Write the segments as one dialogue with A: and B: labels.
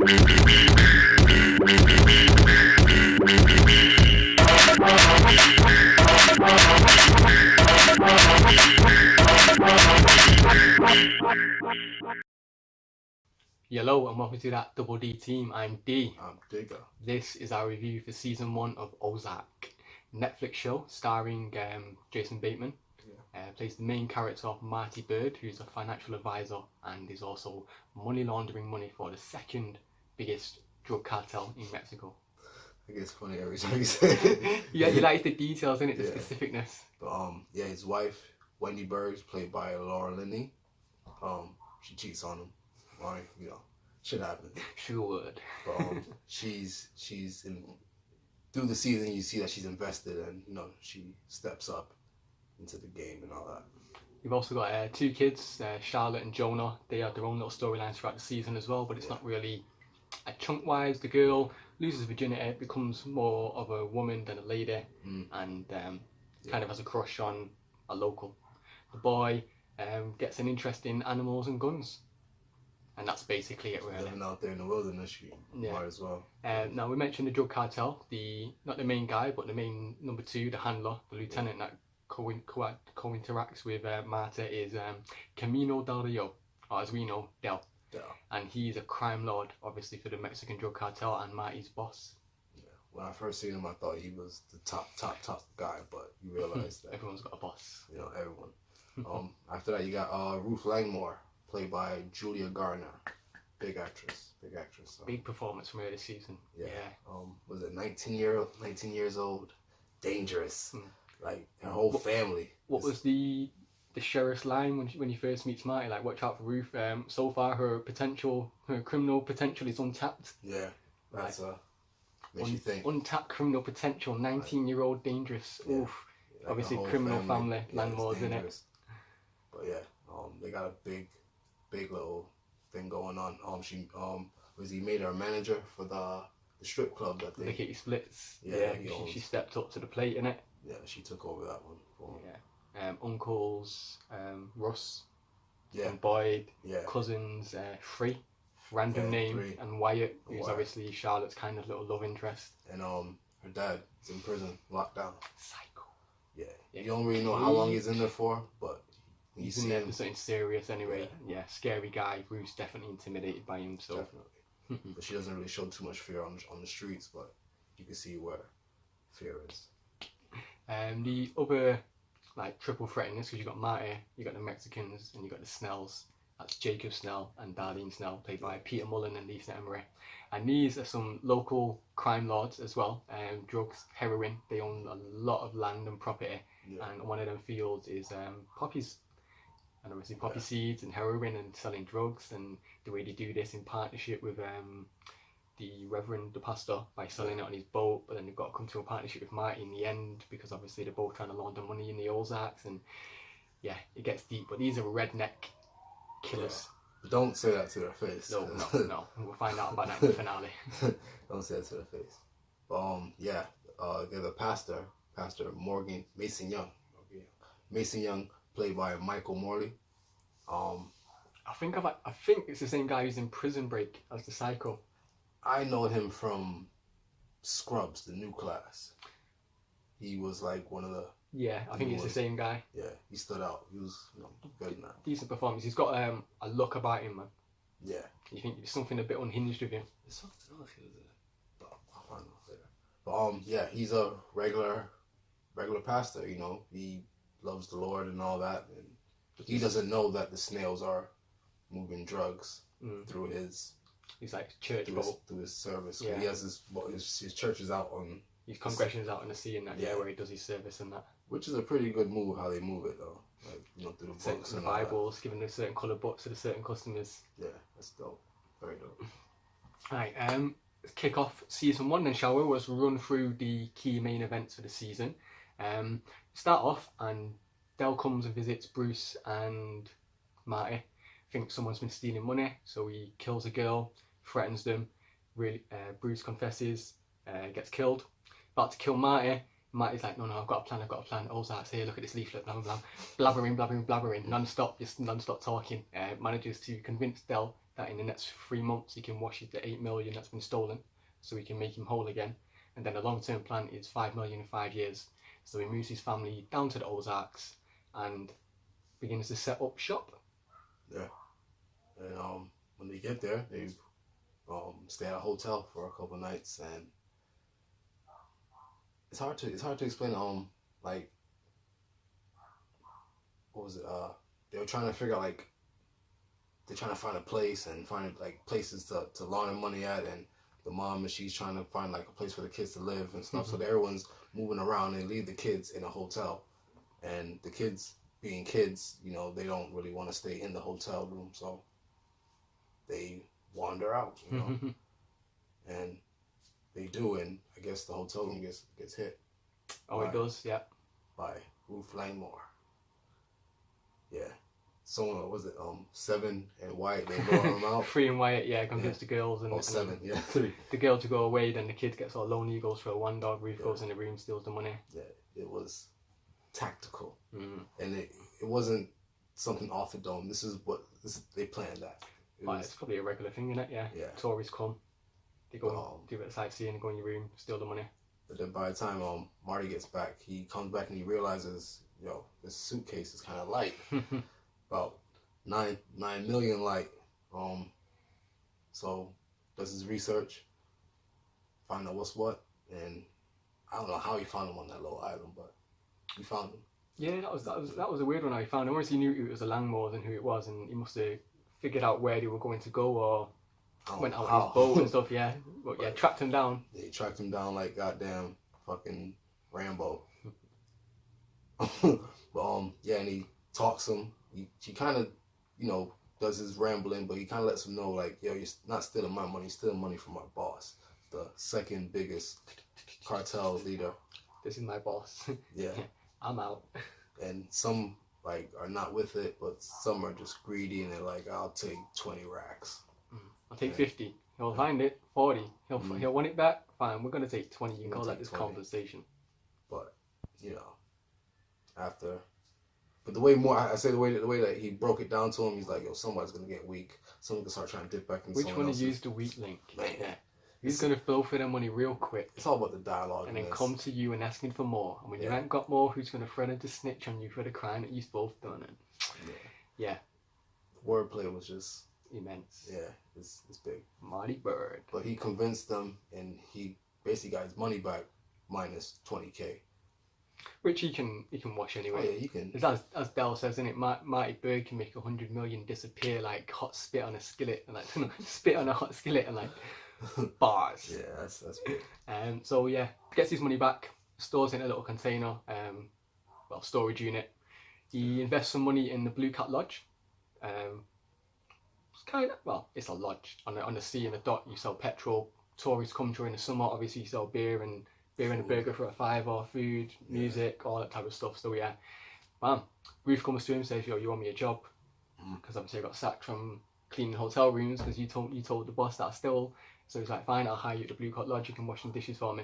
A: Hello and welcome to that Double D team. I'm D.
B: I'm DIGA.
A: This is our review for season 1 of Ozark, Netflix show starring Jason Bateman. Plays the main character of Marty Bird, who's a financial advisor and is also money laundering money for the second biggest drug cartel in Mexico.
B: I think it's funny every time you say it.
A: Yeah, you like the details in it, the specificness.
B: But his wife Wendy Bird, played by Linney. She cheats on him. Right, shit happens.
A: Sure would.
B: But she's in through the season. You see that she's invested, and she steps up into the game and all that.
A: You've also got 2 kids, Charlotte and Jonah. They have their own little storylines throughout the season as well, but it's not really chunk-wise. The girl loses virginity, becomes more of a woman than a lady, and kind of has a crush on a local. The boy gets an interest in animals and guns. And that's basically it, really.
B: Living out there in the wilderness, you might as well.
A: Now, we mentioned the drug cartel, not the main guy, but the main number 2, the handler, the lieutenant that co-interacts with Marta is Camino del Rio, or as we know, Del. And he's a crime lord, obviously, for the Mexican drug cartel and Marty's boss.
B: Yeah. When I first seen him, I thought he was the top guy, but you realize that
A: everyone's got a boss.
B: Everyone. After that, you got Ruth Langmore, played by Julia Garner. Big actress. So.
A: Big performance from her this season. Yeah.
B: Was it 19 years old? Dangerous. Like her whole family.
A: What was the sheriff's line when he first meets Marty? Like, watch out for Ruth. So far, her criminal potential is untapped.
B: Yeah, that's makes you think.
A: Untapped criminal potential. 19-year-old dangerous.
B: Yeah.
A: Oof. Like obviously, criminal family landlords in it.
B: But they got a big little thing going on. He made her a manager for the strip club that they.
A: The Kitty Splits.
B: Yeah,
A: she stepped up to the plate in it.
B: Yeah, she took over that one for him.
A: Yeah. Uncles, Russ.
B: Yeah.
A: And Boyd.
B: Yeah.
A: Cousins, Free. Random name.
B: Free.
A: And Wyatt, who's obviously Charlotte's kind of little love interest.
B: And her dad is in prison, locked down.
A: Psycho.
B: Yeah. You don't really know how long he's in there for, but
A: he's in there for something serious anyway. Yeah. Scary guy. Ruth's definitely intimidated by him. So.
B: Definitely. But she doesn't really show too much fear on the streets, but you can see where fear is.
A: The other triple threat in this, because you got Marty, you got the Mexicans, and you got the Snells. That's Jacob Snell and Darlene Snell, played by Peter Mullan and Lisa Emery. And these are some local crime lords as well. Drugs, heroin. They own a lot of land and property, and one of them fields is poppies. And obviously poppy seeds and heroin and selling drugs, and the way they do this in partnership with the pastor, by selling it on his boat, but then they've got to come to a partnership with Marty in the end, because obviously they're both trying to launder money in the Ozarks, and it gets deep. But these are redneck killers.
B: But don't say that to their face.
A: No. We'll find out about that in the finale.
B: Don't say that to their face. But they're the pastor Mason Young, played by Michael Morley.
A: I think it's the same guy who's in Prison Break as the Psycho.
B: I know him from Scrubs, the new class. He was like one of the.
A: Yeah, I think it's the same guy.
B: Yeah, he stood out. He was good in that.
A: Decent performance. He's got a look about him, man.
B: Yeah.
A: You think there's something a bit unhinged with him?
B: There's something else he was in. But I'll find out later. But he's a regular pastor. He loves the Lord and all that, and he doesn't know that the snails are moving drugs through his.
A: He's like church
B: through his service. Yeah. He has his church is out on.
A: His congregation is out on the sea and that, where he does his service and that.
B: Which is a pretty good move how they move it though, through the books
A: and the Bibles, giving them certain colour books to the certain customers.
B: Yeah, that's dope. Very dope.
A: Alright, let's kick off season 1 then, shall we? Let's run through the key main events for the season. Start off and Del comes and visits Bruce and Marty. Thinks someone's been stealing money, so he kills a girl, threatens them. Bruce confesses, gets killed. About to kill Marty. Marty's like, no, I've got a plan. Ozark's here, look at this leaflet, blah, blah, blah. Blabbering, non-stop talking. Manages to convince Del that in the next 3 months he can wash the 8 million that's been stolen, so we can make him whole again. And then the long-term plan is 5 million in 5 years. So he moves his family down to the Ozarks and begins to set up shop.
B: Yeah. And when they get there, they stay at a hotel for a couple nights, and it's hard to explain. Like, what was it? They were trying to figure out, like, they're trying to find a place and find like places to launder money at, and the mom, and she's trying to find like a place for the kids to live and stuff. So that everyone's moving around. They leave the kids in a hotel, and the kids, being kids, you know, they don't really want to stay in the hotel room, so they wander out, you know. And they do, and I guess the hotel room gets hit.
A: Oh, it does, yeah.
B: By Ruth Langmore. Yeah. Someone, was it 7 and Wyatt, they lure him out.
A: 3 and Wyatt, yeah, convince the girls, and
B: 7, yeah, 3.
A: The girl to go away, then the kid gets all lonely, goes for a one dog, Ruth goes in the room, steals the money.
B: Yeah, it was tactical.
A: Mm.
B: And it wasn't something off the dome. They planned that.
A: It's probably a regular thing, isn't it? Yeah.
B: Yeah.
A: Tourists come, they go do a bit of sightseeing, go in your room, steal the money.
B: But then by the time Marty gets back, he comes back and he realizes, yo, this suitcase is kind of light. About 9 million light. So does his research, find out what's what, and I don't know how he found him on that little island, but he found him.
A: Yeah, that was a weird one. I found. Unless he knew it was the Langmores and who it was, and he must have figured out where they were going to go, or went out on his boat and stuff. Yeah, but yeah, tracked him down.
B: Yeah, he tracked him down like goddamn fucking Rambo. But yeah, and he talks him. He kind of, you know, does his rambling, but he kind of lets him know, like, yo, you're not stealing my money, you're stealing money from my boss, the second biggest cartel leader.
A: This is my boss.
B: Yeah.
A: I'm out.
B: And some, like, are not with it, but some are just greedy, and they're like, I'll take 20 racks.
A: I'll take 50. He'll find it. 40. He'll want it back. Fine, we're going to take 20. You can call that this 20. Compensation.
B: But, you know, after... But the way that he broke it down to him, he's like, yo, somebody's going to get weak. Someone's going to start trying to dip back in.
A: Which one to use the weak link? Man. Yeah. He's going to blow for their money real quick.
B: It's all about the dialogue.
A: And then come to you and asking for more. And when you ain't got more, who's going to threaten to snitch on you for the crime that you've both done? And yeah.
B: The wordplay was just...
A: immense.
B: Yeah, it's big.
A: Marty Bird.
B: But he convinced them, and he basically got his money back minus 20K. Which
A: he can wash anyway.
B: Oh, yeah, he can.
A: As Dell says, isn't it? Marty Bird can make 100 million disappear like hot spit on a skillet, and like spit on a hot skillet, and like bars.
B: Yeah, that's big.
A: So yeah, gets his money back, stores it in a little container, storage unit. He invests some money in the Blue Cat Lodge. It's a lodge on the sea, in the dock. You sell petrol. Tourists come during the summer. Obviously, you sell beer and a burger for a $5, food, music, all that type of stuff. So yeah, bam. Ruth comes to him and says, yo, you want me a job? Because obviously I got sacked from cleaning hotel rooms because you told the boss that I stole. So he's like, fine, I'll hire you at the Blue Cat Lodge. You can wash some dishes for me.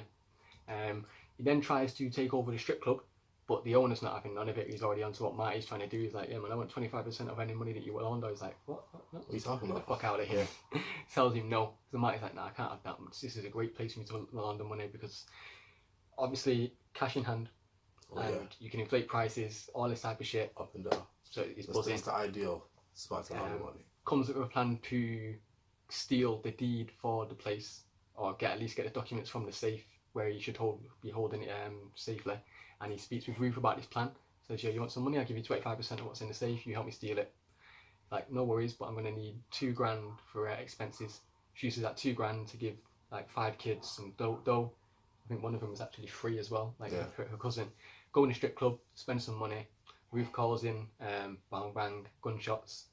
A: He then tries to take over the strip club, but the owner's not having none of it. He's already onto what Marty's trying to do. He's like, yeah, man, I want 25% of any money that you will launder. He's like, what are
B: you talking about?
A: Get the fuck out of here. Tells him no. So Marty's like, nah, I can't have that. This is a great place for me to launder money because obviously cash in hand, you can inflate prices, all this type of shit.
B: Up and down.
A: So he's buzzing.
B: That's the ideal spot to launder money.
A: Comes up with a plan to steal the deed for the place, or at least get the documents from the safe where he should be holding it safely. And he speaks with Ruth about this plan. Says, yeah, you want some money? I'll give you 25% of what's in the safe. You help me steal it. Like, no worries, but I'm going to need $2,000 for expenses. She uses that $2,000 to give like 5 kids some dough. I think one of them was actually free as well, like her cousin. Go in a strip club, spend some money. Ruth calls in, bang bang, gunshots.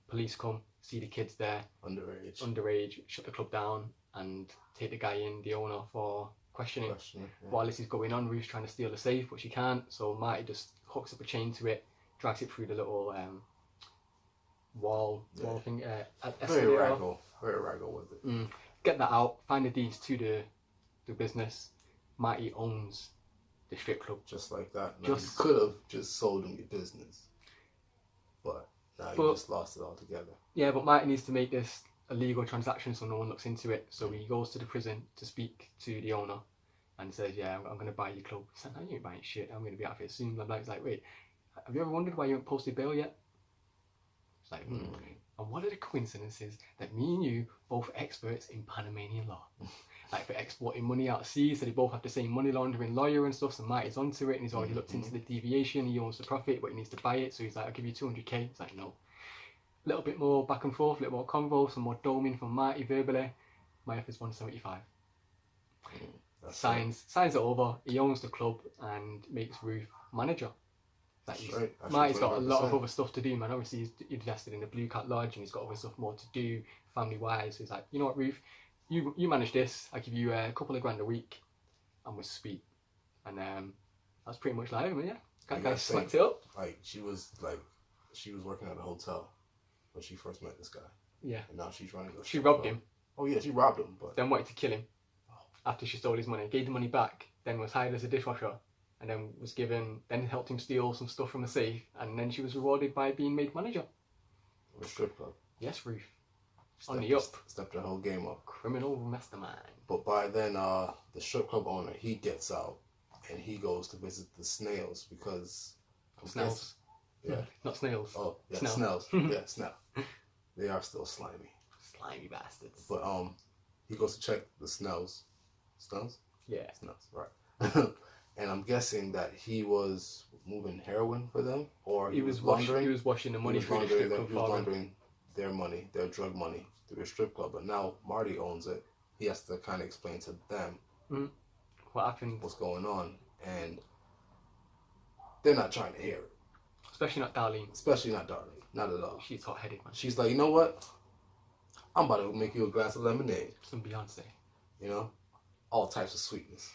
A: Police come, see the kids there. Underage, shut the club down and take the guy in, the owner, for questioning. While this is going on, Ruth's trying to steal the safe, but she can't. So Marty just hooks up a chain to it, drags it through the little wall thing.
B: Very raggle with it.
A: Get that out, find the deeds to the business. Marty owns the strip club.
B: Just like that. Now, you could have just sold him your business. But Now you
A: But-
B: just lost it altogether.
A: Yeah, but Marty needs to make this a legal transaction so no one looks into it. So he goes to the prison to speak to the owner and says, yeah, I'm going to buy your club. He's like, no, you ain't buying shit. I'm going to be out of it soon. I'm like, wait, have you ever wondered why you haven't posted bail yet? It's like, And what are the coincidences that me and you, both experts in Panamanian law, like for exporting money out of sea, so they both have the same money laundering lawyer and stuff, so Marty's onto it and he's already looked into the deviation, he owns the profit, but he needs to buy it, so he's like, I'll give you 200k. It's like, no. A little bit more back and forth, a little more convo, some more doming from Marty verbally. My offer's 175. Signs it over, he owns the club and makes Ruth manager. Like Marty's got a lot of other stuff to do, man. Obviously he's invested in the Blue Cat Lodge and he's got other stuff more to do family wise. So he's like, you know what, Ruth, you manage this, I give you a couple of grand a week and we're sweet. And that's pretty much like him, yeah. That guy smacked it up.
B: Like she was working at a hotel when she first met this guy.
A: Yeah.
B: And now she's running.
A: She robbed him.
B: Oh yeah, she robbed him, but
A: then wanted to kill him after she stole his money. Gave the money back, then was hired as a dishwasher, and then helped him steal some stuff from the safe, and then she was rewarded by being made manager.
B: Of a strip club.
A: Yes, Ruth. On the up.
B: Stepped her whole game up.
A: Criminal mastermind.
B: But by then, the strip club owner, he gets out, and he goes to visit the snails because...
A: Snails.
B: Yeah.
A: Not snails.
B: Oh, yeah,
A: Snail.
B: snails. Yeah, snail. They are still slimy.
A: Slimy bastards.
B: But he goes to check the snails. Snails?
A: Yeah.
B: Snails, right. And I'm guessing that he was moving heroin for them, or he was laundering.
A: He was washing the money through the strip club.
B: He was laundering their money, their drug money, through a strip club. But now Marty owns it. He has to kind of explain to them
A: what happened,
B: what's going on, and they're not trying to hear it.
A: Especially not Darlene.
B: Especially not Darlene. Not at all.
A: She's hot-headed, man.
B: She's like, you know what? I'm about to make you a glass of lemonade.
A: Some Beyonce.
B: You know? All types of sweetness.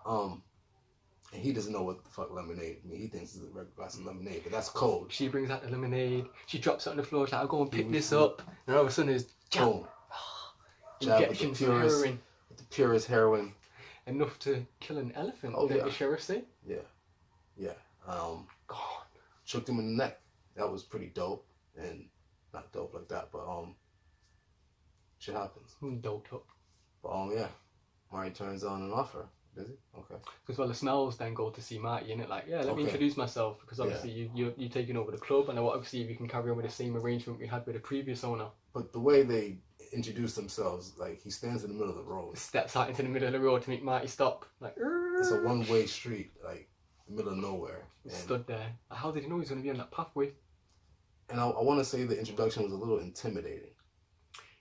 B: And he doesn't know what the fuck lemonade means. He thinks it's a regular glass of lemonade, but that's cold.
A: She brings out the lemonade. She drops it on the floor. She's like, I'll go and pick this up. And all of a sudden there's
B: boom.
A: Injections of heroin.
B: With the purest heroin.
A: Enough to kill an elephant, the sheriff say?
B: Yeah. Yeah. God. Choked him in the neck. That was pretty dope. And not dope like that, but shit happens.
A: Doped up.
B: But yeah. Marty turns on an offer. Does he? Okay.
A: Because the Snells then go to see Marty and it like, yeah, let me introduce myself because obviously you're taking over the club and I want to see if you can carry on with the same arrangement we had with the previous owner.
B: But the way they introduce themselves, like he stands in the middle of the road.
A: Steps out into the middle of the road to make Marty stop. Like,
B: it's a one-way street, like the middle of nowhere.
A: He stood there. How did he know he was going to be on that pathway?
B: And I want to say the introduction was a little intimidating.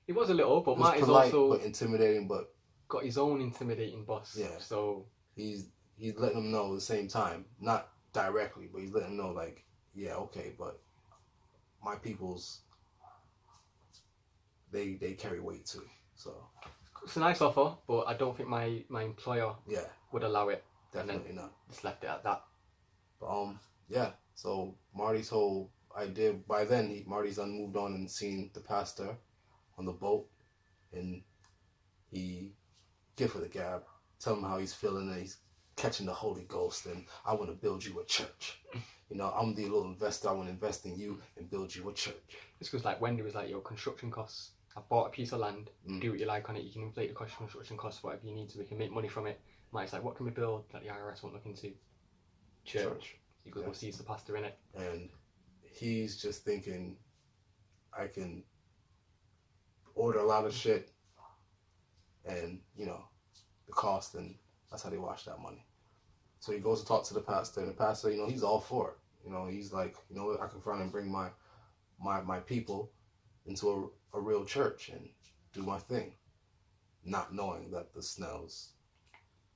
A: It was a little, but Marty's
B: polite,
A: also
B: but intimidating, but
A: got his own intimidating boss.
B: Yeah.
A: So
B: he's letting them know at the same time, not directly, but he's letting them know like, yeah, okay, but my people's they carry weight too. So
A: it's a nice offer, but I don't think my employer would allow it.
B: Definitely not.
A: Just left it at that.
B: But yeah. So Marty's whole idea by then, Marty's moved on and seen the pastor on the boat, and he give her the gab, tell him how he's feeling, and he's catching the Holy Ghost, and I want to build you a church. You know, I'm the little investor. I want to invest in you and build you a church.
A: This was like Wendy was like, your construction costs. I bought a piece of land. Do what you like on it. You can inflate the construction costs, whatever you need, so we can make money from it. Mike's like, what can we build that the IRS won't look into? Church. He goes, we'll see the pastor in it.
B: And he's just thinking, I can order a lot of shit, and you know, the cost, and that's how they wash that money. So he goes to talk to the pastor, and the pastor, you know, he's all for it. You know, he's like, you know what, I can finally bring my people into a real church and do my thing, not knowing that the Snells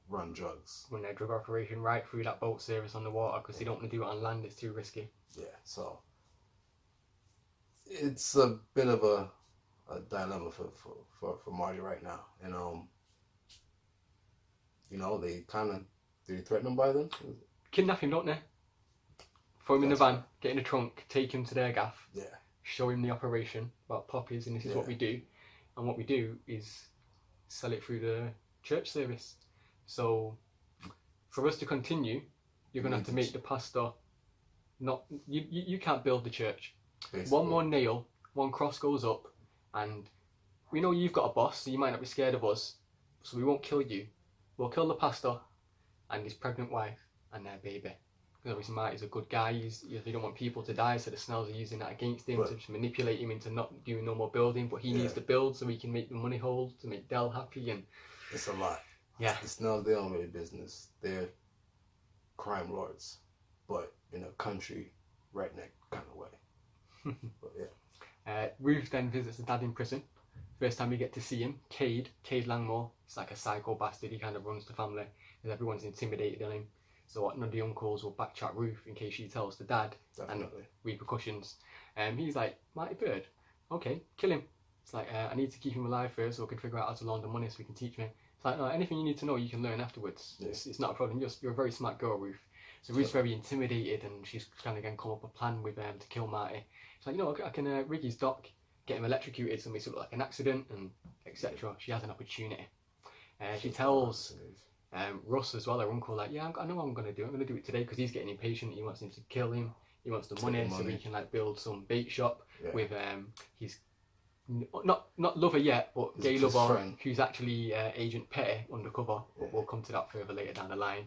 B: run drugs.
A: Run their drug operation right through that boat service on the water because they don't want to do it on land, it's too risky.
B: Yeah, so it's a bit of a dilemma for Marty right now. And you know, they threaten him by then?
A: Kidnap him, don't they? Throw him in the van, get in the trunk, take him to their gaff.
B: Yeah.
A: Show him the operation about poppies, and this is what we do. And what we do is sell it through the church service. So for us to continue, you're going to have to make the pastor not... You can't build the church.
B: Basically.
A: One more nail, one cross goes up, and we know you've got a boss, so you might not be scared of us, so we won't kill you. We'll kill the pastor and his pregnant wife and their baby. Because obviously Marty's a good guy, they don't want people to die, so the Snells are using that against him to just manipulate him into not doing no more building, but he needs to build so he can make the money hold, to make Del happy. And
B: it's a lot.
A: Yeah.
B: The Snells, they don't really business. They're crime lords, but in a country redneck kind of way. But yeah.
A: Ruth then visits the dad in prison. First time we get to see him, Cade Langmore. He's like a psycho bastard. He kind of runs the family because everyone's intimidated on him. So none of the uncles will backchat Ruth in case she tells the dad.
B: Definitely.
A: And repercussions. He's like, Marty Bird, okay, kill him. It's like, I need to keep him alive first so I can figure out how to launder money so he can teach me. It's like, no, anything you need to know you can learn afterwards.
B: Yeah.
A: It's not a problem. You're a very smart girl, Ruth. So Ruth's very intimidated and she's trying to come up a plan with to kill Marty. It's like, I can rig his dock, get him electrocuted so it makes it look like an accident, and etc. She has an opportunity. She tells Russ as well, her uncle, like, yeah, I know what I'm going to do. I'm going to do it today because he's getting impatient. He wants him to kill him. He wants the money so he can like build some bait shop with his not lover yet, but gay lover
B: friend,
A: who's actually Agent Petty undercover. But we'll come to that further later down the line.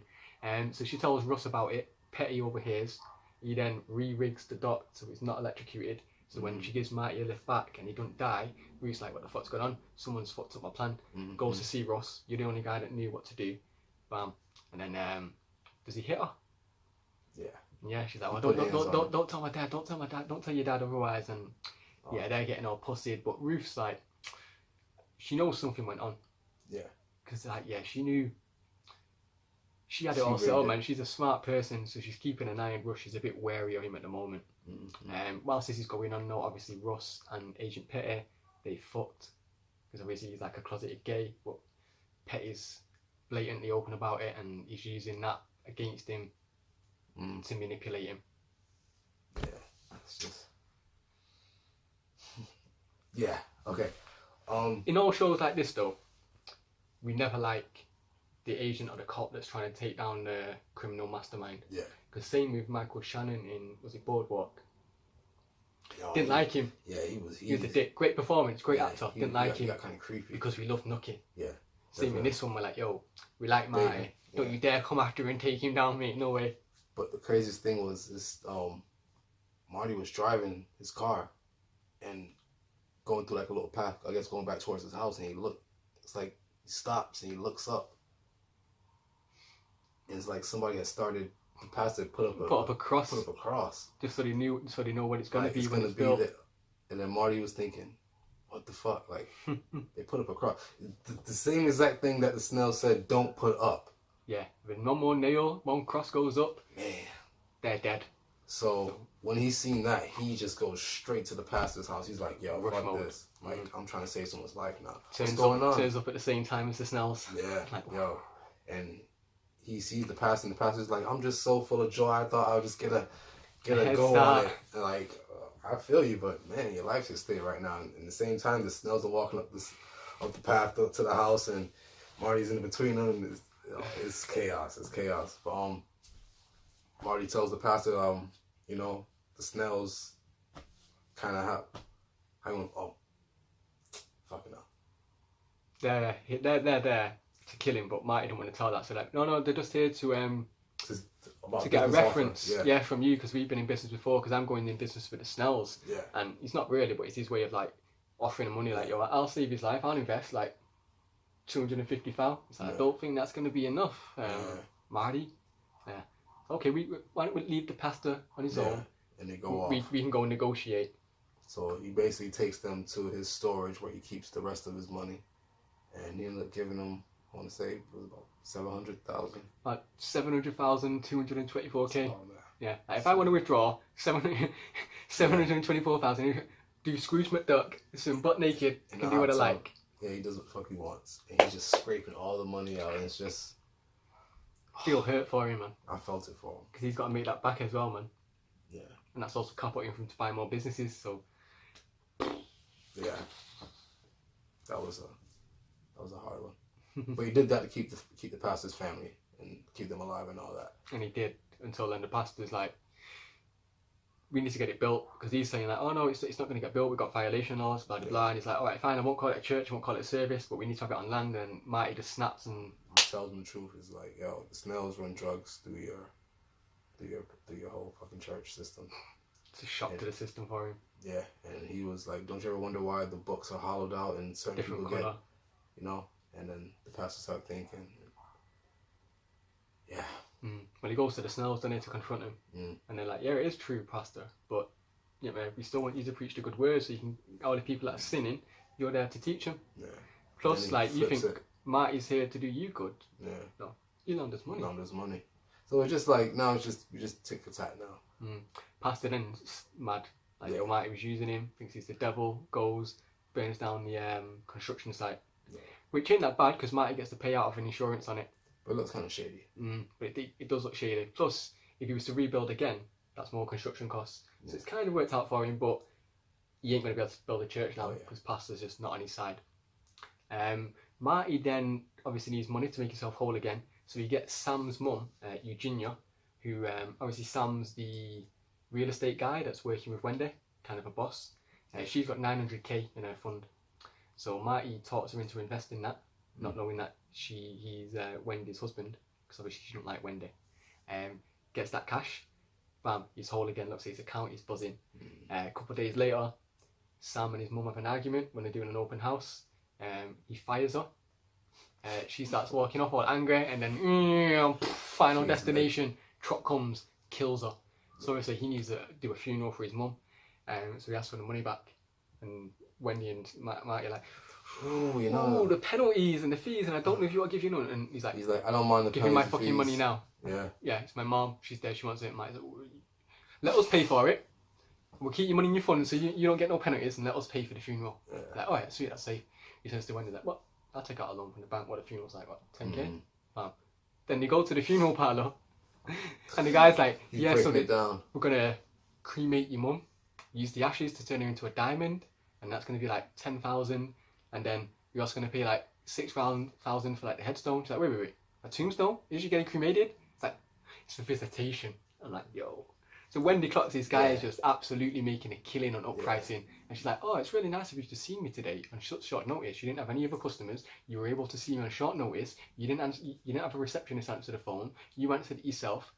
A: So she tells Russ about it. Petty overhears. He then re-rigs the dock so it's not electrocuted. So when she gives Marty a lift back and he don't die, Ruth's like, what the fuck's going on? Someone's fucked up my plan. Goes to see Russ. You're the only guy that knew what to do. Bam. And then does he hit her?
B: Yeah.
A: Yeah, she's like, well, don't tell my dad, don't tell your dad otherwise. And yeah, they're getting all pussied. But Ruth's like, she knows something went on.
B: Yeah. Because
A: like, yeah, she knew. She had it all set up, man. She's a smart person, so she's keeping an eye on Russ. She's a bit wary of him at the moment. Whilst this is going on, obviously Russ and Agent Petty, they fucked. Because obviously he's like a closeted gay, but Petty's blatantly open about it, and he's using that against him to manipulate him.
B: Yeah, it's just... yeah, okay.
A: In all shows like this, though, we never like the agent or the cop that's trying to take down the criminal mastermind.
B: Yeah.
A: Because same with Michael Shannon in, was it Boardwalk?
B: Didn't
A: like him.
B: Yeah, he was
A: a dick. Great performance, great actor. Didn't like him.
B: He got kind of creepy.
A: Because we love Nucky.
B: Yeah.
A: Same in this one, we're like, yo, we like Marty. Don't you dare come after him and take him down, mate. No way.
B: But the craziest thing was this, Marty was driving his car and going through like a little path, I guess going back towards his house, and it's like he stops and he looks up. And it's like somebody had started, the pastor put up a cross.
A: Just so they know what it's going to be when it's
B: built.
A: built.
B: And then Marty was thinking, what the fuck? Like, they put up a cross. The same exact thing that the Snell said, don't put up.
A: Yeah, when one more nail, one cross goes up,
B: man,
A: they're dead.
B: So when he's seen that, he just goes straight to the pastor's house. He's like, yo, fuck
A: mode.
B: this. Like, I'm trying to save someone's life now.
A: What's going on? Turns up at the same time as the Snells.
B: Yeah, like, yo. And he sees the pastor, and the pastor's like, I'm just so full of joy. I thought I would just get a go on it. And like, I feel you, but man, your life's at stake right now. And at the same time, the Snells are walking up the path to the house, and Marty's in between them. And it's chaos. It's chaos. But Marty tells the pastor, the Snells kind of fucking up.
A: They're there to kill him, but Marty don't want to tell that. So like, no, they're just here to get a reference, from you, because we've been in business before. Because I'm going in business with the Snells, and he's not really, but it's his way of like offering him money. Like, yo, I'll save his life. I'll invest like 250,000. It's like, I don't think that's going to be enough, Marty. Yeah. Okay, why don't we leave the pastor on his own,
B: and they go off.
A: We can go and negotiate.
B: So he basically takes them to his storage where he keeps the rest of his money, and he ended up giving them, I want to say, it was about 700,000.
A: Like 700,000, 224k.
B: Oh,
A: yeah. Like if I want to withdraw 724,000, do Scrooge McDuck, swim butt naked, can do what I like.
B: Yeah, he does what the fuck he wants, and he's just scraping all the money out, and it's just.
A: Feel hurt for him, man.
B: I felt it for him
A: because he's got to make that back as well, man.
B: Yeah. And
A: that's also catapulting him to buy more businesses. So.
B: Yeah. That was a hard one. But he did that to keep the pastor's family and keep them alive and all that.
A: And he did, until then the pastor's like, we need to get it built, because he's saying like, oh no, it's not going to get built, we've got violation laws, blah blah blah. And he's like, all right, fine, I won't call it a church, I won't call it a service, but we need to have it on land. And Marty just snaps and
B: tells him the truth. Is like, yo, the snails run drugs through your whole fucking church system.
A: It's a shock to the system for him.
B: Yeah, and he was like, don't you ever wonder why the books are hollowed out and certain
A: Different
B: people
A: colour.
B: get, you know? And then the pastor started thinking, yeah.
A: When he goes to the Snells, doesn't he, to confront him, and they're like, yeah, it is true, pastor, but yeah, man, we still want you to preach the good word, so you can, all the people that are sinning, you're there to teach them.
B: Yeah.
A: Plus, like, you think Marty's here to do you good.
B: Yeah.
A: No, he launders money.
B: Launders money. So it's just like, now it's just, we just tick for tat now.
A: Pastor then's mad. Like, yeah. Marty was using him, thinks he's the devil, goes, burns down the construction site. Yeah. Which ain't that bad, because Marty gets to pay out of an insurance on it.
B: But it looks kind of shady.
A: But it does look shady. Plus, if he was to rebuild again, that's more construction costs. Yeah. So it's kind of worked out for him, but he ain't going to be able to build a church now, because Pastor's just not on his side. Marty then obviously needs money to make himself whole again, so he gets Sam's mum, Eugenia, who obviously Sam's the real estate guy that's working with Wendy, kind of a boss. She's got 900k in her fund, so Marty talks her into investing that, not knowing that he's Wendy's husband, because obviously she doesn't like Wendy. Gets that cash, bam, he's whole again. Looks at his account, he's buzzing. A couple of days later, Sam and his mum have an argument when they're doing an open house. He fires her. She starts walking off all angry, and then final destination, truck comes, kills her. So obviously he needs to do a funeral for his mum, so he asks for the money back. And Wendy and Marty are like, oh, the penalties and the fees, and I don't know if you want to give you none. And he's like,
B: I don't mind the
A: give me my fucking fees. Money now.
B: Yeah,
A: it's my mom, she's dead, she wants it. Marty's like, let us pay for it. We'll keep your money in your fund, so you don't get no penalties, and let us pay for the funeral. Like, alright, sweet, that's safe. He says to Wendy, like, well, I'll take out a loan from the bank. What the funeral's like, what, 10k? Then they go to the funeral parlour, and the guy's like, yeah, so we're gonna cremate your mum, use the ashes to turn her into a diamond, and that's gonna be like 10,000, and then you're also gonna pay like 6,000 for like the headstone. She's like, wait, a tombstone? Is she getting cremated? It's like, it's a visitation. I'm like, yo. So Wendy clocks this guy is just absolutely making a killing on uppricing, and she's like, oh, it's really nice of you to see me today on short notice. You didn't have any other customers. You were able to see me on short notice. You didn't have a receptionist answer the phone. You answered it yourself.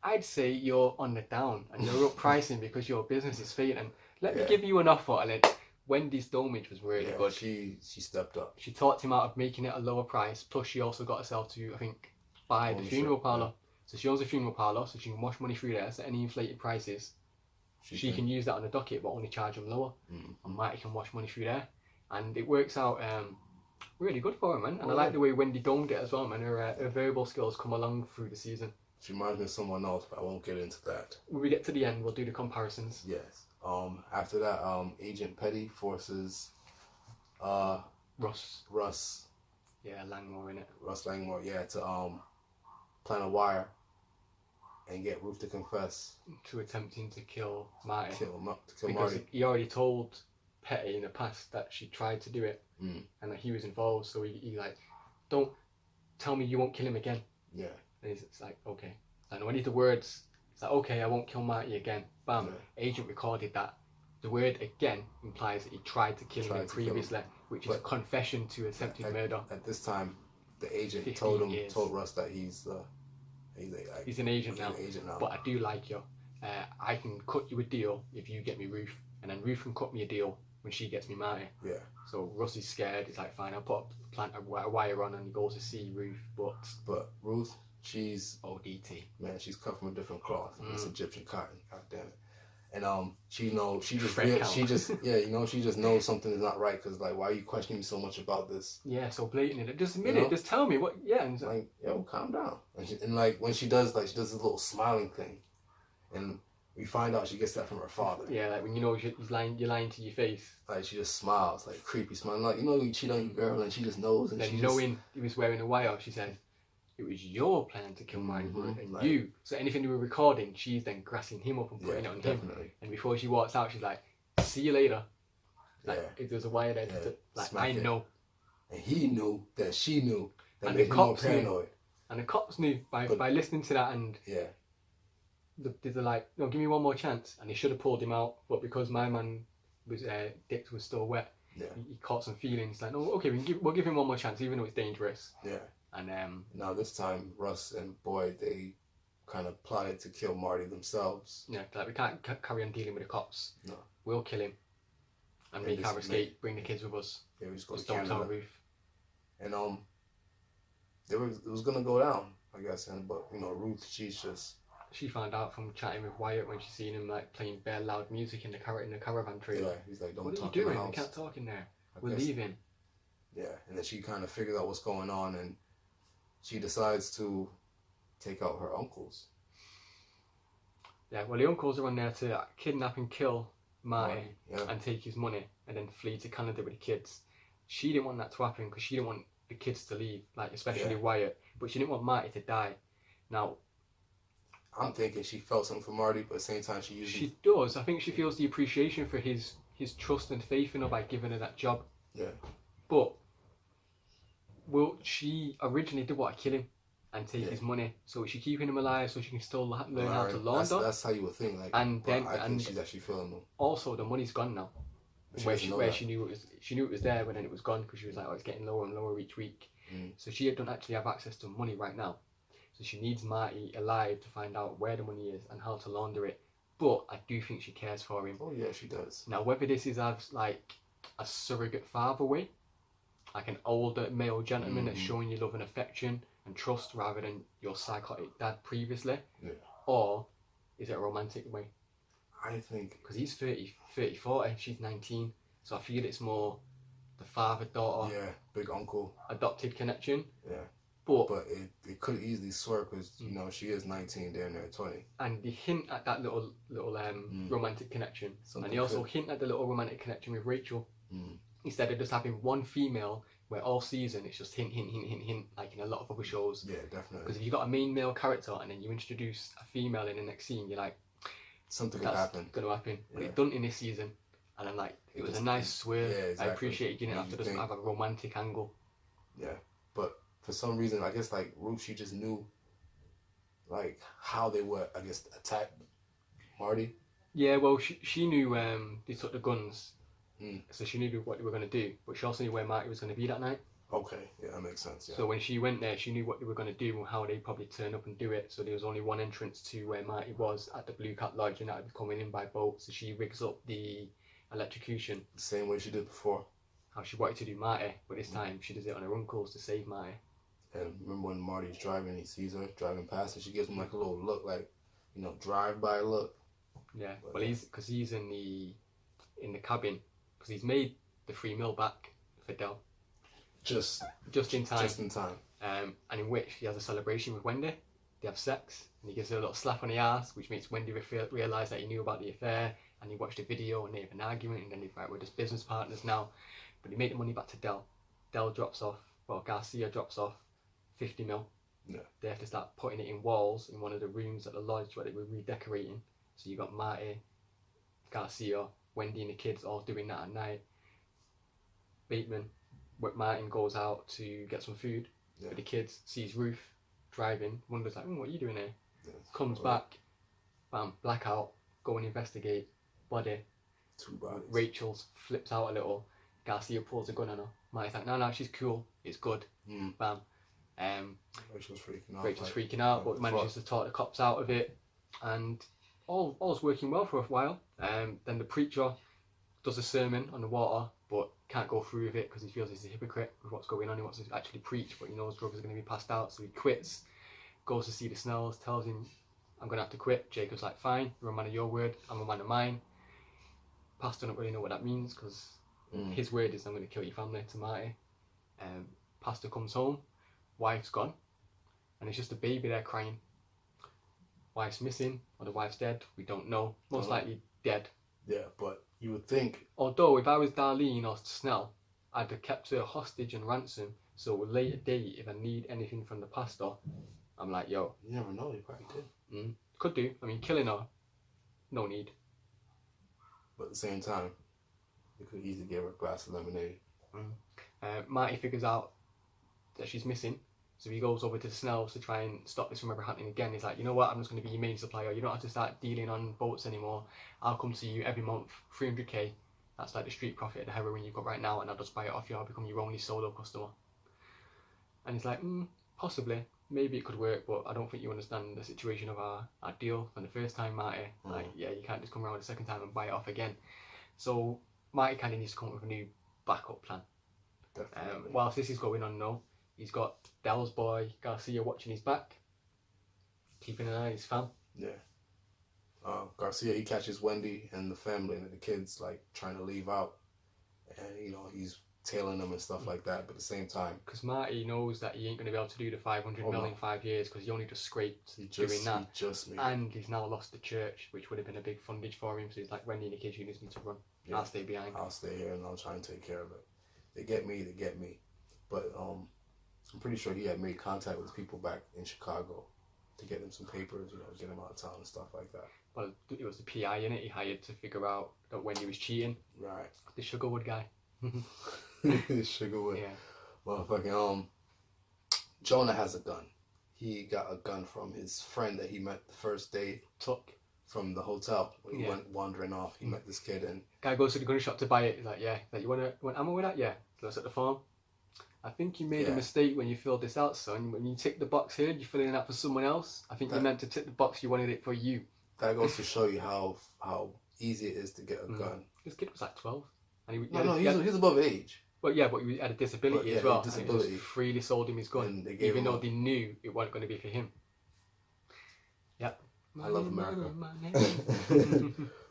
A: I'd say you're on the down and you're uppricing because your business is failing. And let me give you an offer. And then Wendy's domage was really good.
B: She stepped up.
A: She talked him out of making it a lower price. Plus, she also got herself to, I think, buy the funeral parlour. Yeah. So she owns a funeral parlour, so she can wash money through there. So any inflated prices, she can use that on the docket, but only charge them lower. And Marty can wash money through there, and it works out really good for her, man. And I like the way Wendy domed it as well, man. Her verbal skills come along through the season.
B: She reminds me of someone else, but I won't get into that.
A: When we get to the end, we'll do the comparisons.
B: Yes. After that, Agent Petty forces Russ.
A: Yeah, Langmore in it.
B: Russ Langmore, to plan a wire and get Ruth to confess
A: to attempting to kill Marty.
B: Kill Marty.
A: He already told Petty in the past that she tried to do it and that he was involved. So he like, don't tell me you won't kill him again.
B: Yeah.
A: And it's like, okay. And when I need the words, it's like, okay, I won't kill Marty again. Bam. Yeah. Agent recorded that. The word again implies that he tried to kill him previously, which is a confession to attempted murder.
B: At this time, the agent told Russ that he's
A: an agent now. But I do like you. I can cut you a deal if you get me Ruth, and then Ruth can cut me a deal when she gets me Marty.
B: Yeah.
A: So Russ is scared. He's like, fine, I'll plant a wire on, and he goes to see Ruth.
B: But Ruth, she's
A: ODT.
B: Man, she's cut from a different cloth. It's Egyptian cotton. God damn it. And she just knows something is not right, because like, why are you questioning me so much about this?
A: Yeah, so blatantly. Just a minute, just tell me what. Yeah, and
B: like, yo, calm down. And like when she does this little smiling thing, and we find out she gets that from her father.
A: Yeah, like when you know you're lying to your face.
B: Like she just smiles, like creepy smile, like you cheat on your girl, and she just knows. And
A: then knowing he was wearing a wire, she said, it was your plan to kill Marty, and like, you. So anything they were recording, she's then grassing him up and putting it on him. And before she walks out, she's like, see you later. Like, if there's a wire there, like, I know.
B: And he knew that she knew. That made him more paranoid.
A: And the cops knew by listening to that, and they're like, no, give me one more chance, and he should have pulled him out, but because my man was dick was still wet, he caught some feelings. Like, no, okay, we'll give him one more chance, even though it's dangerous.
B: Yeah.
A: And
B: now this time, Russ and Boyd, they kind of plotted to kill Marty themselves.
A: Yeah, like we can't carry on dealing with the cops.
B: No.
A: We'll kill him and make our escape. Bring the kids with us.
B: Yeah, we just go to
A: don't
B: Canada.
A: tell Ruth.
B: And it was gonna go down, I guess. But Ruth, she
A: found out from chatting with Wyatt when she seen him like playing bare loud music in the caravan trailer.
B: Yeah, he's like, don't
A: what
B: talk
A: are you doing?
B: in the house.
A: We can't talk in there. We're leaving.
B: Yeah, and then she kind of figured out what's going on, and she decides to take out her uncles.
A: Yeah, well, the uncles are on there to kidnap and kill Marty and take his money and then flee to Canada with the kids. She didn't want that to happen because she didn't want the kids to leave, like especially Wyatt, but she didn't want Marty to die. Now,
B: I'm thinking she felt something for Marty, but at the same time
A: she does. I think she feels the appreciation for his trust and faith in her by giving her that job.
B: Yeah.
A: But she originally did want to kill him and take his money, so she keeping him alive so she can still learn how to launder.
B: That's how you would think. Like,
A: and then
B: I think she's actually feeling them.
A: Also, the money's gone now. Where she knew it was there, but then it was gone because she was like, oh, it's getting lower and lower each week. So she don't actually have access to money right now. So she needs Marty alive to find out where the money is and how to launder it. But I do think she cares for him.
B: Oh yeah, she does.
A: Now, whether this is as like a surrogate father way, like an older male gentleman that's showing you love and affection and trust rather than your psychotic dad previously, or is it a romantic way?
B: I think
A: because he's 40, she's 19, so I feel it's more the father-daughter,
B: big uncle
A: adopted connection.
B: Yeah,
A: but
B: it could easily swerve because she is 19, they're near 20,
A: and they hint at that little romantic connection. And they also hint at the little romantic connection with Rachel. Instead of just having one female where all season it's just hint, like in a lot of other shows.
B: Yeah, definitely.
A: Because if you got a main male character and then you introduce a female in the next scene, you're like,
B: something could happen.
A: Gonna happen. But it's done in this season, and I'm like, it was a nice swerve. Yeah, exactly. I appreciate you didn't have to just have a romantic angle.
B: Yeah, but for some reason, I guess like Ruth, she just knew like how they would, I guess, attack Marty.
A: Yeah, well, she knew they took the guns. So she knew what they were going to do, but she also knew where Marty was going to be that night.
B: Okay, yeah, that makes sense. Yeah.
A: So when she went there, she knew what they were going to do and how they'd probably turn up and do it. So there was only one entrance to where Marty was at the Blue Cat Lodge, and that would be coming in by boat. So she rigs up the electrocution.
B: The same way she did before.
A: How she wanted to do Marty, but this time she does it on her uncles to save Marty.
B: And remember when Marty's driving, he sees her driving past, and she gives him like a little look, like, drive-by look.
A: Yeah, well, he's in the cabin. Because he's made the $3 million back for Del. Just in time.
B: Just in time.
A: And in which he has a celebration with Wendy. They have sex, and he gives her a little slap on the ass, which makes Wendy realise that he knew about the affair, and he watched the video, and they have an argument, and then they're like, we're just business partners now. But they make the money back to Del. Garcia drops off 50 mil.
B: Yeah. They
A: have to start putting it in walls in one of the rooms at the lodge where they were redecorating. So you got Marty, Garcia, Wendy and the kids all doing that at night. Bateman, Martin goes out to get some food with the kids, sees Ruth driving, wonders like, what are you doing here? Comes back, bam, blackout, go and investigate, body.
B: 2 bodies.
A: Rachel flips out a little, Garcia pulls a gun on her. Marty's like, no, she's cool, it's good. Bam.
B: Rachel's freaking out.
A: But manages to talk the cops out of it, and all's working well for a while. Then the preacher does a sermon on the water, but can't go through with it because he feels he's a hypocrite with what's going on. He wants to actually preach, but he knows drugs are going to be passed out, so he quits. Goes to see the Snells, tells him, I'm going to have to quit. Jacob's like, fine, you're a man of your word, I'm a man of mine. Pastor don't really know what that means because his word is, I'm going to kill your family to Marty. Pastor comes home, wife's gone, and it's just a baby there crying. Wife's missing, or the wife's dead, we don't know. Most likely dead.
B: Yeah, but you would think...
A: Although, if I was Darlene or Snell, I'd have kept her hostage and ransom, so at a later date, if I need anything from the pastor, I'm like, yo.
B: You never know, you probably did.
A: Could do. I mean, killing her, no need.
B: But at the same time, you could easily give her a glass of lemonade.
A: Marty figures out that she's missing, So he goes over to the Snells to try and stop this from ever happening again. He's like, you know what, I'm just going to be your main supplier. You don't have to start dealing on boats anymore. I'll come to you every month, 300k. That's like the street profit of the heroin you've got right now, and I'll just buy it off you. I'll become your only solo customer. And he's like, possibly. Maybe it could work, but I don't think you understand the situation of our deal. From the first time, Marty, like, yeah, you can't just come around the second time and buy it off again. So Marty kind of needs to come up with a new backup plan. Whilst this is going on now, he's got Dell's boy Garcia watching his back, keeping an eye on his fam.
B: Yeah. Garcia, he catches Wendy and the family and the kids like trying to leave out, and he's tailing them and stuff like that. But at the same time,
A: because Marty knows that he ain't going to be able to do the 500 mil in 5 years, because he only just scraped doing that. And he's now lost the church, which would have been a big fundage for him. So he's like, Wendy and the kids, you just need to run. Yeah. I'll stay behind.
B: I'll stay here and I'll try and take care of it. They get me. But I'm pretty sure he had made contact with people back in Chicago to get them some papers, get them out of town and stuff like that.
A: Well, it was the PI in it he hired to figure out that when he was cheating.
B: Right.
A: The Sugarwood guy.
B: Sugarwood.
A: Yeah.
B: Motherfucking Jonah has a gun. He got a gun from his friend that he met the first day. From the hotel when he went wandering off. He met this kid and
A: guy goes to the gun shop to buy it. He's like, yeah, like, you want ammo with that? Yeah. Looks at the farm. I think you made a mistake when you filled this out, son. When you tick the box here, you're filling it out for someone else. I think you meant to tick the box, you wanted it for you.
B: That goes to show you how easy it is to get a gun.
A: This kid was like 12. And
B: he's above age.
A: Well, yeah, but he had a disability as well.
B: Disability.
A: And they freely sold him his gun, even though they knew it wasn't going to be for him. Yep.
B: I love America.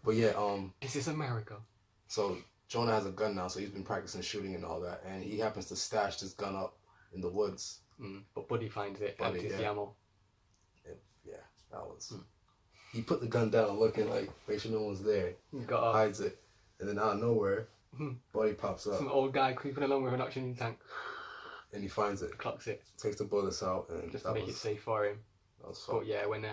B: But
A: this is America.
B: So Jonah has a gun now, so he's been practicing shooting and all that, and he happens to stash this gun up in the woods.
A: But Buddy finds it, empties the ammo.
B: That was. He put the gun down, looking like, make sure no one's there. Hides it, and then out of nowhere, Buddy pops up.
A: Some old guy creeping along with an oxygen tank.
B: And he finds it.
A: Clocks it.
B: Takes the bullets out, and
A: just to make it safe for him.
B: That was fun.
A: But yeah, when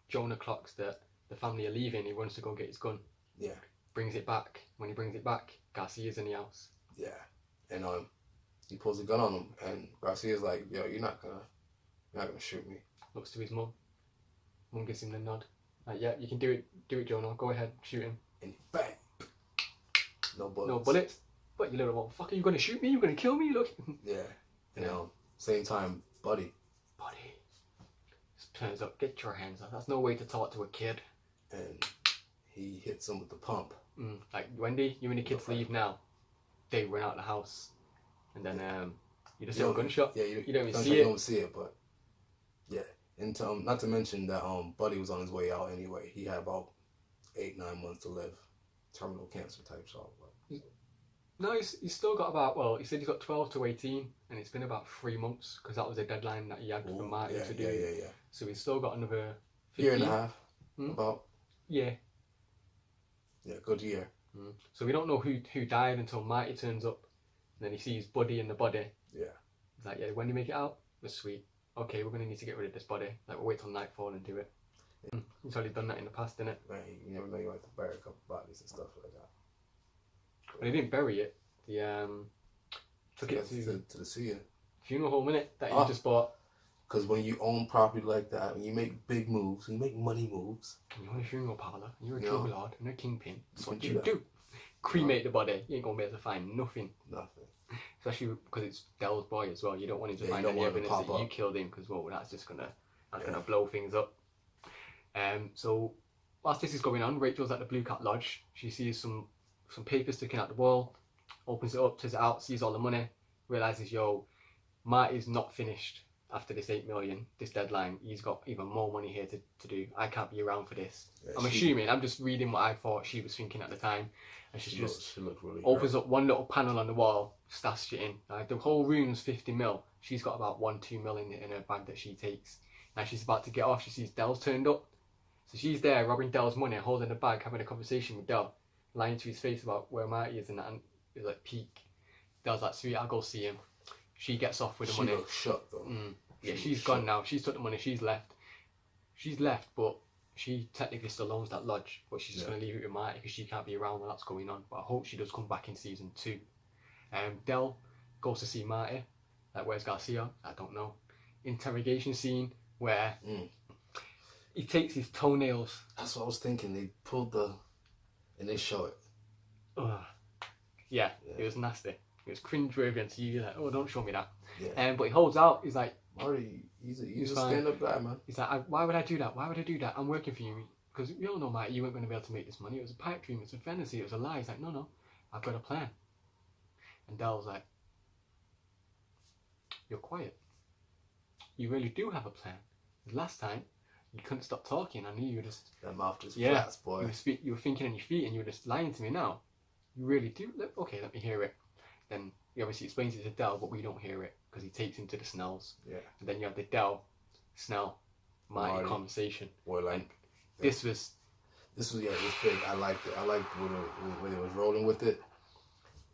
A: Jonah clocks that the family are leaving, he runs to go get his gun.
B: Yeah.
A: Brings it back. When he brings it back, Garcia's in the house.
B: Yeah. And he pulls the gun on him, and Garcia's like, yo, you're not gonna shoot me.
A: Looks to his mum. Mum gives him the nod. Like, yeah, you can do it, Jonah. Go ahead, shoot him.
B: And bang. No bullets.
A: No bullets. But you little motherfucker, you gonna shoot me? You gonna kill me? Look.
B: Yeah. And same time, Buddy
A: turns up, get your hands up. That's no way to talk to a kid.
B: And he hits him with the pump.
A: Like, Wendy, you and the kids leave now. They run out of the house. And then you just hear a gunshot.
B: Yeah, you
A: don't even see it.
B: You don't see it, but yeah. And not to mention that Buddy was on his way out anyway. He had about 8-9 months to live. Terminal cancer type stuff.
A: No, he's still got about, he said he's got 12 to 18, and it's been about 3 months, because that was the deadline that he had for Marty to do.
B: Yeah.
A: So he's still got another 15.
B: Year and a half, about.
A: Yeah.
B: Yeah, good year.
A: So we don't know who died until Marty turns up, and then he sees Buddy in the body.
B: Yeah.
A: He's like, yeah, when do you make it out? That's sweet. Okay, we're going to need to get rid of this body. Like, we'll wait till nightfall and do it. He's already done that in the past, didn't it?
B: Right, you never know, you might have to bury a couple bodies and stuff like that.
A: But he didn't bury it. He took it
B: to the sea.
A: Funeral home, innit? That he just bought.
B: Because when you own property like that, when you make big moves, when you make money moves.
A: And you own a funeral parlour, and you're a drug lord, and a kingpin. That's what you do. Cremate the body. You ain't going to be able to find nothing. Especially because it's Dell's boy as well. You don't want him to find any evidence that you killed him, because, that's just going to blow things up. So, whilst this is going on, Rachel's at the Blue Cat Lodge. She sees some papers sticking out the wall, opens it up, takes it out, sees all the money, realises, Marty's not finished after this 8 million, this deadline. He's got even more money here to do. I can't be around for this. Yeah, I'm just reading what I thought she was thinking at the time. And she looked really opens up one little panel on the wall, stashes it in. Like, the whole room's 50 mil. She's got about 1-2 mil in her bag that she takes. Now she's about to get off, she sees Dell's turned up. So she's there robbing Dell's money, holding the bag, having a conversation with Dell, lying to his face about where Marty is, and he's like, peak. Dell's like, sweet, I'll go see him. She gets off with the money.
B: She looks shocked though.
A: Yeah, she's gone now. She's took the money, she's left. But she technically still owns that lodge, but she's just going to leave it with Marty because she can't be around when that's going on. But I hope she does come back in season 2. Dell goes to see Marty. Like, where's Garcia? I don't know. interrogation scene where
B: Mm.
A: he takes his toenails.
B: That's what I was thinking. They pulled and they show it.
A: Ugh. Yeah, it was nasty. It was cringe-worthy, and so you're like, oh, don't show me that.
B: Yeah.
A: But he holds out. He's like,
B: Marty, he's a
A: fine.
B: stand-up guy, man.
A: He's like, why would I do that? Why would I do that? I'm working for you. Because we all know, Mike, you weren't going to be able to make this money. It was a pipe dream. It was a fantasy. It was a lie. He's like, no, I've got a plan. And Dell's like, you're quiet. You really do have a plan. Last time, you couldn't stop talking. I knew you were just...
B: That mouth just flats, boy.
A: You were thinking on your feet and you were just lying to me now. You really do? Okay, let me hear it. Then he obviously explains it to Dell, but we don't hear it because he takes him to the Snells.
B: Yeah.
A: And then you have the Dell, Snell, Marty conversation.
B: Boy, like...
A: And this was
B: it was big. I liked it. I liked where they was rolling with it.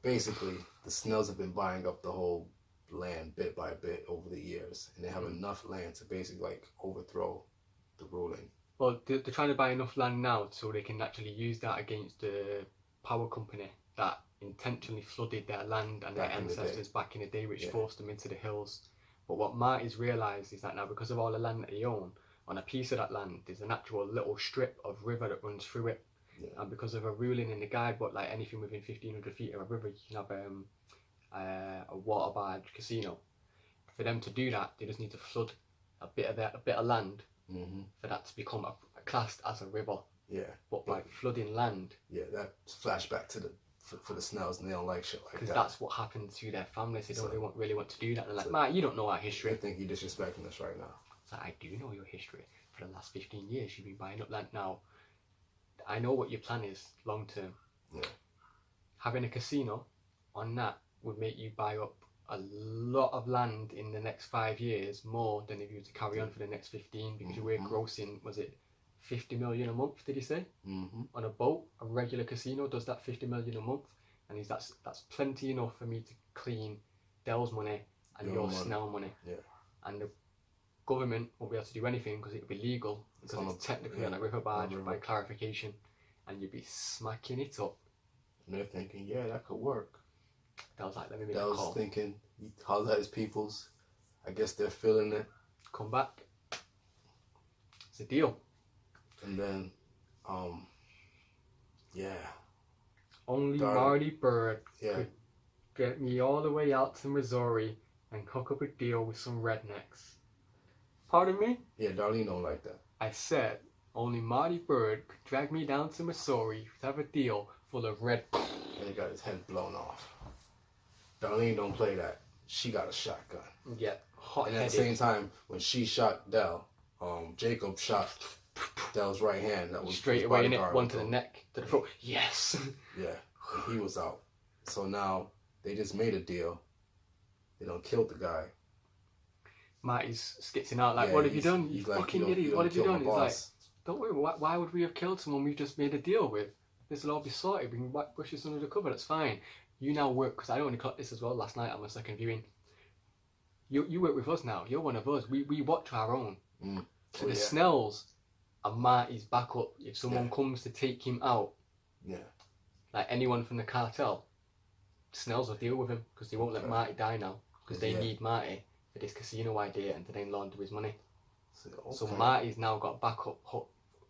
B: Basically, the Snells have been buying up the whole land bit by bit over the years, and they have enough land to basically like overthrow the ruling.
A: Well, they're trying to buy enough land now so they can actually use that against the power company that intentionally flooded their land and their ancestors back in the day, which forced them into the hills. But what Marty's realised is that now, because of all the land that they own, on a piece of that land, there's an actual little strip of river that runs through it.
B: Yeah.
A: And because of a ruling in the guidebook, like anything within 1,500 feet of a river, you can have a water barge casino. For them to do that, they just need to flood a bit of land for that to become classed as a river.
B: Yeah.
A: But like flooding land.
B: Yeah, that flashback to for the Snells, and they don't like shit like that.
A: Because that's what happened to their families. They don't really want to do that. They're like, Matt, you don't know our history.
B: I think you're disrespecting us right now.
A: It's like, I do know your history. For the last 15 years, you've been buying up land. Now, I know what your plan is long term.
B: Yeah.
A: Having a casino on that would make you buy up a lot of land in the next 5 years, more than if you were to carry on for the next 15, because you were grossing, was it 50 million a month, did he say? On a boat, a regular casino does that 50 million a month, and that's plenty enough for me to clean Dell's money and your Snell money.
B: Yeah.
A: And the government won't be able to do anything because it would be legal, because it's technically on a river barge by clarification, and you'd be smacking it up.
B: And they're thinking, yeah, that could work.
A: Dell's like, let me make a call.
B: Dell's thinking, he hollers at his peoples. I guess they're feeling it.
A: Come back. It's a deal.
B: And then, yeah.
A: Only
B: Darling.
A: Marty Bird
B: Yeah.
A: could get me all the way out to Missouri and cook up a deal with some rednecks. Pardon me?
B: Yeah, Darlene don't like that.
A: I said only Marty Bird could drag me down to Missouri to have a deal full of red.
B: And he got his head blown off. Darlene don't play that. She got a shotgun.
A: Yeah, hot
B: And at the same time, when she shot Dell, Jacob shot Dell's right hand. That was
A: straight
B: his
A: away in it,
B: bodyguard
A: one
B: with
A: to the
B: him.
A: neck, to the throat. Yes.
B: Yeah, and he was out. So now they just made a deal. They don't kill the guy.
A: Marty's skitzing out like,
B: Yeah,
A: what have you done?
B: he's
A: You
B: like,
A: fucking
B: you don't-
A: idiot.
B: you
A: What
B: don't
A: have you
B: kill
A: done?
B: my
A: He's like,
B: boss.
A: don't worry. Why would we have killed someone we've just made a deal with? This will all be sorted. We can push this under the cover. That's fine. You now work, because I only caught this as well last night on my second viewing. You work with us now. You're one of us. We watch our own. So the Snells are Marty's backup. If someone comes to take him out, like anyone from the cartel, Snells will deal with him, because they won't let Marty die now, because they need Marty for this casino idea and to then launder his money. So Marty's now got backup.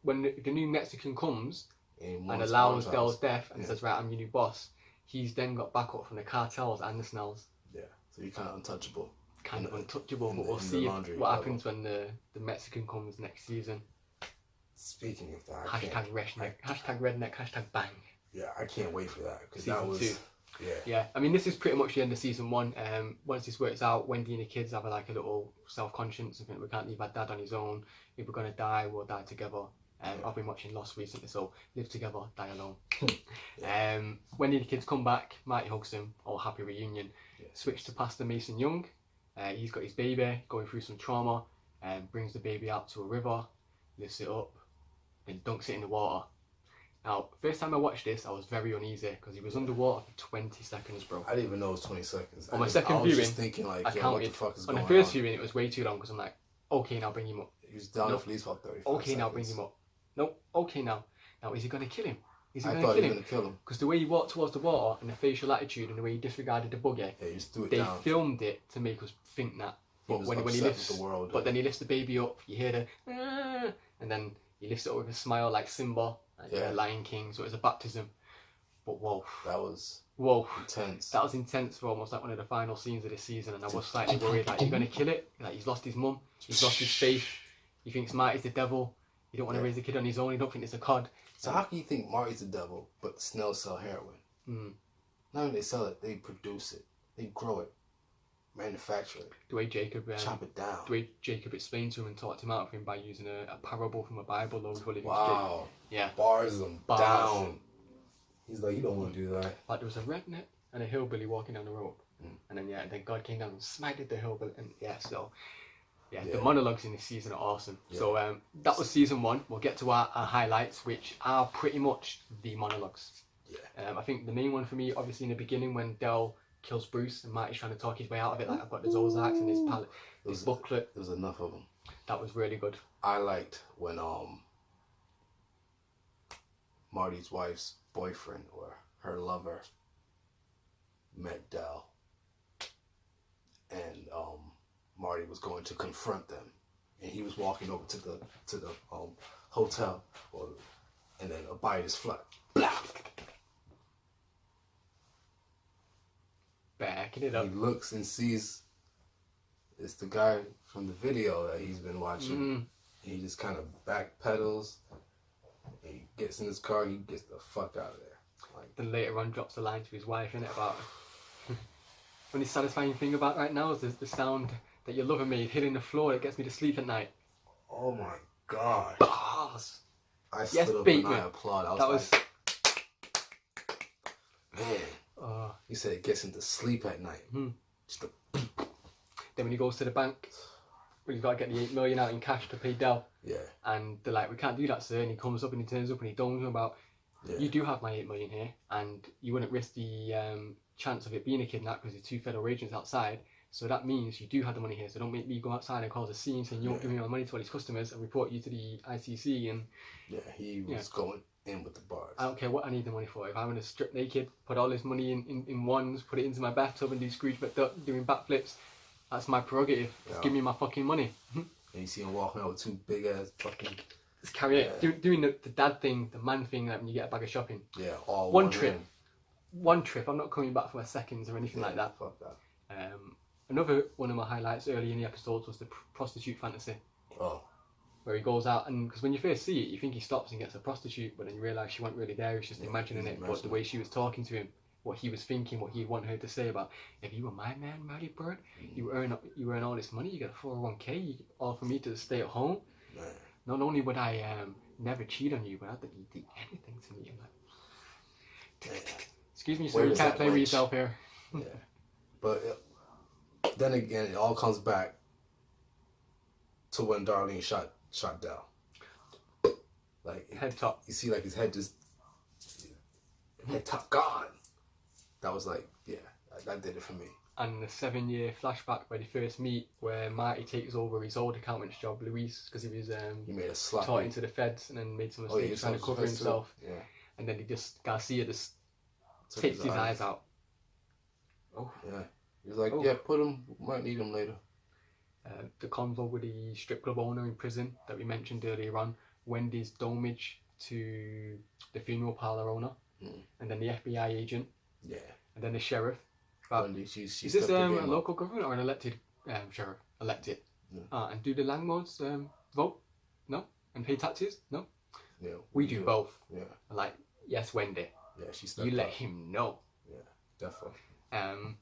A: When the new Mexican comes and allows Dell's death and says, right, I'm your new boss, he's then got backup from the cartels and the Snells.
B: Yeah, so you're kind of untouchable.
A: Kind of untouchable, but we'll see what happens when the Mexican comes next season.
B: Speaking of that,
A: Hashtag redneck, hashtag bang.
B: Yeah, I can't wait for that, because
A: Season
B: that was
A: 2.
B: Yeah.
A: Yeah, I mean, this is pretty much the end of season 1. Once this works out, Wendy and the kids have like a little self-conscience. I think we can't leave our dad on his own. If we're going to die, we'll die together. I've been watching Lost recently, so live together, die alone. Wendy and the kids come back, Marty hugs him, all happy reunion. Switch to Pastor Mason Young. He's got his baby, going through some trauma, brings the baby out to a river, lifts it up, then dunks it in the water. Now, first time I watched this, I was very uneasy because he was underwater for 20 seconds, bro.
B: I didn't even know it was 20 seconds.
A: On my second viewing,
B: just thinking like,
A: I counted.
B: what the fuck is going on?
A: On the first viewing, it was way too long because I'm like, okay, now bring him up.
B: He was down for at least about 35
A: Okay,
B: seconds.
A: now bring him up. Nope, okay now. Now, is he going to kill him? Is he
B: I
A: going
B: thought
A: to
B: he
A: kill
B: was
A: him?
B: going to kill him.
A: Because the way he walked towards the water and the facial attitude and the way he disregarded the buggy,
B: Yeah, he just threw it
A: they
B: down.
A: filmed it to make us think that. But
B: was
A: when he
B: upset
A: lifts
B: with the world.
A: but then he lifts the baby up, you hear the "Ah," and then he lifts it up with a smile like Simba and Lion King. So it was a baptism. But whoa,
B: that was intense.
A: That was intense for almost like one of the final scenes of this season, and I was slightly worried, like, he's gonna kill it. Like, he's lost his mum, he's lost his faith. He thinks Marty's the devil. He don't want to raise a kid on his own. He don't think it's a cod.
B: So how can you think Marty's the devil, but Snell sell heroin? Not only they sell it, they produce it, they grow it, manufacture it.
A: The way Jacob
B: chop it down.
A: The way Jacob explained to him and talked him out of him by using a parable from a Bible.
B: Wow.
A: Yeah.
B: Bars them down. He's like, you don't want to do that.
A: Like, there was a redneck and a hillbilly walking down the road, and then then God came down and smited the hillbilly, and the monologues in this season are awesome. Yeah. So that was season 1. We'll get to our highlights, which are pretty much the monologues. Yeah. I think the main one for me, obviously, in the beginning when Del kills Bruce and Marty's trying to talk his way out of it, like, I've got this Ozarks and this booklet.
B: There was enough of them.
A: That was really good.
B: I liked when Marty's wife's boyfriend or her lover met Del, and Marty was going to confront them, and he was walking over to the hotel, and then a bite is flat.
A: Backing it up.
B: He looks and sees it's the guy from the video that he's been watching. He just kind of backpedals. He gets in his car. He gets the fuck out of there. Like,
A: then later on, drops the line to his wife, innit, about only satisfying thing about right now is the sound that your lover made hitting the floor that gets me to sleep at night.
B: Oh my god.
A: Bars.
B: I stood up
A: Bateman.
B: and I applaud.
A: That was
B: man. He said it gets him to sleep at night. Just
A: then when he goes to the bank, he's got to get the 8 million out in cash to pay Del.
B: Yeah.
A: And they're like, we can't do that, sir. And he comes up and he turns up and he dones him about, you do have my 8 million here, and you wouldn't risk the chance of it being a kidnap because there's 2 federal agents outside. So that means you do have the money here. So don't make me go outside and cause a scene saying you won't give me my money to all these customers and report you to the ICC. And
B: he was going in with the bars.
A: I don't care what I need the money for. If I want to strip naked, put all this money in ones, put it into my bathtub and do Scrooge McDuck doing backflips, that's my prerogative. Just give me my fucking money.
B: And you see him walking out with 2 big ass fucking...
A: Just carry it. Doing the dad thing, the man thing, like when you get a bag of shopping.
B: Yeah, all
A: one trip. One trip. I'm not coming back for a seconds or anything like that.
B: Fuck that.
A: Another one of my highlights early in the episodes was the prostitute fantasy.
B: Oh.
A: Where he goes out, and because when you first see it, you think he stops and gets a prostitute, but then you realise she wasn't really there, he's just imagining it. But the way she was talking to him, what he was thinking, what he'd want her to say about, if you were my man, Marty Bird, you earn all this money, you get a 401k, all for me to stay at home.
B: Man.
A: Not only would I never cheat on you, but I'd do anything to me. I'm like, excuse me, sir, you can't play with yourself here.
B: Yeah. But then again, it all comes back to when Darlene shot Del. Like
A: head top.
B: You see, like his head top gone. That was like, that did it for me.
A: And the 7-year flashback where they first meet, where Marty takes over his old accountant's job, Luis, because he was
B: he made a slap
A: taught into the feds and then made some mistakes trying to cover himself.
B: Yeah.
A: And then Garcia just takes his eyes out. Oh.
B: Yeah. He's like, put him, might need him later.
A: The convo with the strip club owner in prison that we mentioned earlier on, Wendy's domage to the funeral parlor owner, and then the FBI agent, and then the sheriff.
B: Wendy,
A: is this a local government or an elected sheriff? Elected. Yeah. And do the landlords vote? No. And pay taxes? No.
B: Yeah.
A: We do both.
B: Yeah.
A: I'm like, yes, Wendy.
B: Yeah, she stepped
A: You let
B: up.
A: him know.
B: Yeah, definitely.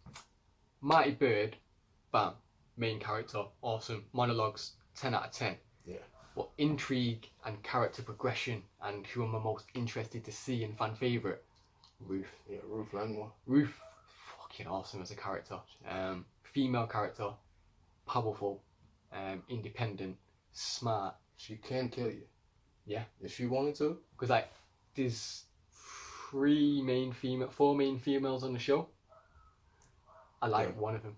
A: Marty Bird, bam, main character, awesome. Monologues, 10 out of 10.
B: Yeah.
A: What intrigue and character progression, and who am I most interested to see and fan favourite? Ruth.
B: Yeah, Ruth Langmore.
A: Ruth, fucking awesome as a character. Female character, powerful, independent, smart.
B: She can kill you.
A: Yeah.
B: If she wanted to.
A: Because like, there's 4 main females on the show. I like one of them,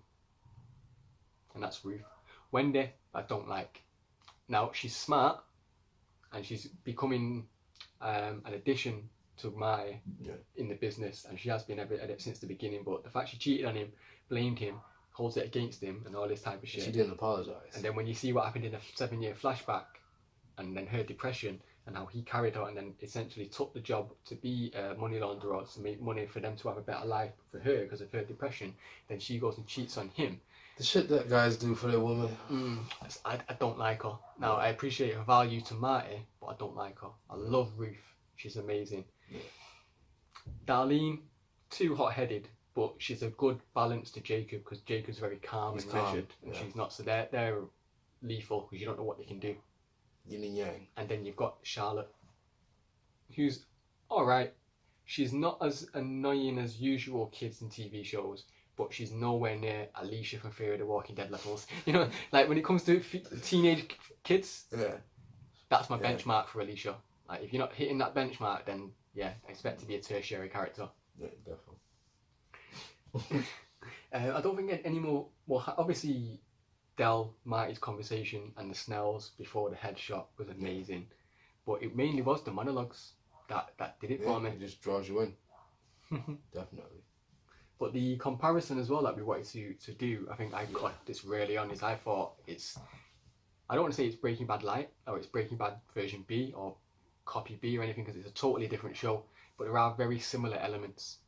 A: and that's Ruth. Wendy, I don't like. Now, she's smart, and she's becoming an addition to Marty in the business, and she has been since the beginning, but the fact she cheated on him, blamed him, holds it against him and all this type of shit.
B: She didn't apologize.
A: And then when you see what happened in a 7-year flashback, and then her depression and how he carried her, and then essentially took the job to be a money launderer to make money for them to have a better life for her because of her depression, then she goes and cheats on him.
B: The shit that guys do for their women.
A: I don't like her. Now, I appreciate her value to Marty, but I don't like her. I love Ruth. She's amazing.
B: Yeah.
A: Darlene, too hot-headed, but she's a good balance to Jacob because Jacob's very calm and measured, and she's not. So they're lethal because you don't know what they can do.
B: Yin and yang.
A: And then you've got Charlotte, who's alright. She's not as annoying as usual kids in TV shows, but she's nowhere near Alicia from Fear of the Walking Dead levels. You know, like when it comes to teenage kids, that's my benchmark for Alicia. Like if you're not hitting that benchmark, then yeah, expect to be a tertiary character.
B: Yeah, definitely.
A: I don't think any more. Well, obviously, Del, Marty's conversation and the Snells before the headshot was amazing, but it mainly was the monologues that did it for me.
B: It just draws you in. Definitely.
A: But the comparison as well that we wanted to do, I think I got this really on, is I thought I don't want to say it's Breaking Bad Light or it's Breaking Bad version B or copy B or anything because it's a totally different show, but there are very similar elements,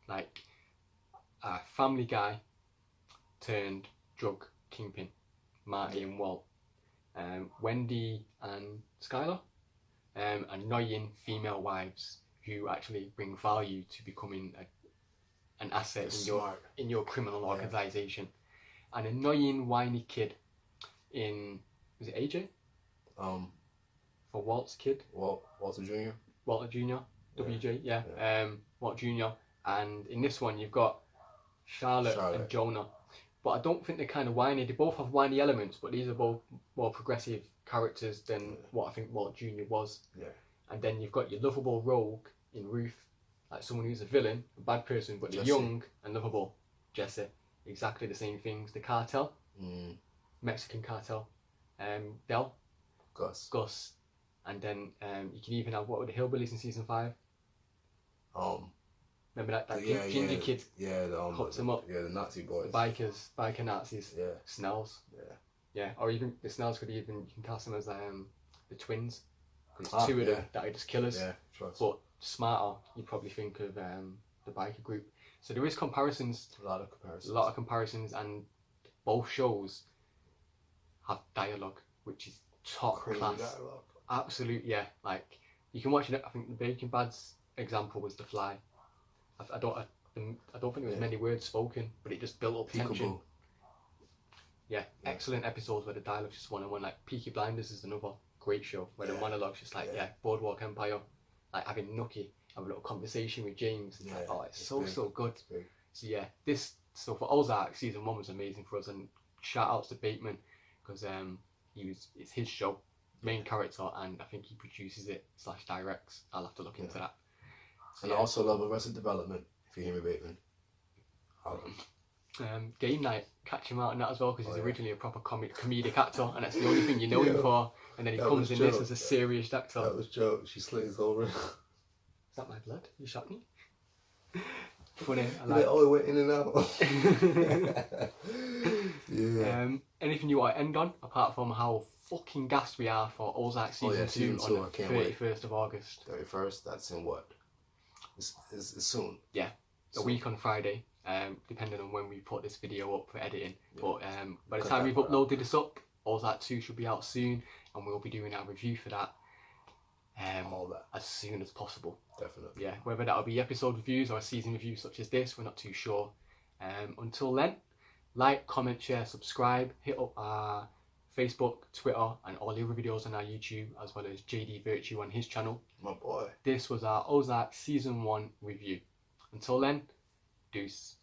A: like a Family Guy turned drug kingpin, Marty and Walt, Wendy and Skylar, annoying female wives who actually bring value to becoming an asset in your criminal organisation. An annoying whiny kid in, was it AJ? For Walt's kid.
B: Walter Jr.
A: Walter Jr. WJ, yeah. Walt Jr. And in this one you've got Charlotte and Jonah. But I don't think they're kind of whiny. They both have whiny elements, but these are both more progressive characters than what I think Walt Jr. was.
B: Yeah.
A: And then you've got your lovable rogue in Ruth, like someone who's a villain, a bad person, but they're young and lovable. Jesse. Exactly the same things. The cartel, Mexican cartel. Del. Gus. And then you can even have, what were the hillbillies in season 5? Remember that ginger kid?
B: Yeah,
A: hooked them up.
B: Yeah, the Nazi boys.
A: The biker Nazis.
B: Yeah.
A: Snells. Yeah, or even the Snells could even, you can cast them as the twins. There's two of them that are just killers.
B: Yeah, trust.
A: But smarter, you probably think of the biker group. So there is comparisons.
B: A lot of comparisons,
A: and both shows have dialogue, which is top class.
B: Dialogue.
A: Absolute, yeah. Like you can watch it. I think the Breaking Bad's example was The Fly. I don't think there was many words spoken, but it just built up tension. Yeah, excellent episodes where the dialogue's just one-on-one. Like Peaky Blinders is another great show where the monologue's just like Boardwalk Empire, like having Nookie have a little conversation with James. It's like, oh, it's so good. So yeah, so for Ozark season 1 was amazing for us, and shout outs to Bateman because it's his show, main character, and I think he produces it / directs. I'll have to look into that. So,
B: and I also love Arrested Development, if you hear me, Bateman.
A: Game Night, catch him out in that as well because he's originally a proper comedic actor, and that's the only thing you know him for. And then he comes in this as a serious actor.
B: That was Joe. She slays over.
A: Is that my blood? You shot me? Funny.
B: It went in and out. Yeah.
A: Anything you want to end on apart from how fucking gassed we are for Ozark season 2 on the 31st of August?
B: 31st. That's in what? It's soon.
A: Yeah, a week on Friday. Depending on when we put this video up for editing. But by the time we've uploaded this up, Ozark 2 should be out soon, and we'll be doing our review for that.
B: All that
A: as soon as possible.
B: Definitely.
A: Yeah, whether that'll be episode reviews or a season review such as this, we're not too sure. Until then, like, comment, share, subscribe, hit up our Facebook, Twitter, and all the other videos on our YouTube, as well as JD Virtue on his channel.
B: My boy.
A: This was our Ozark season 1 review. Until then, deuce.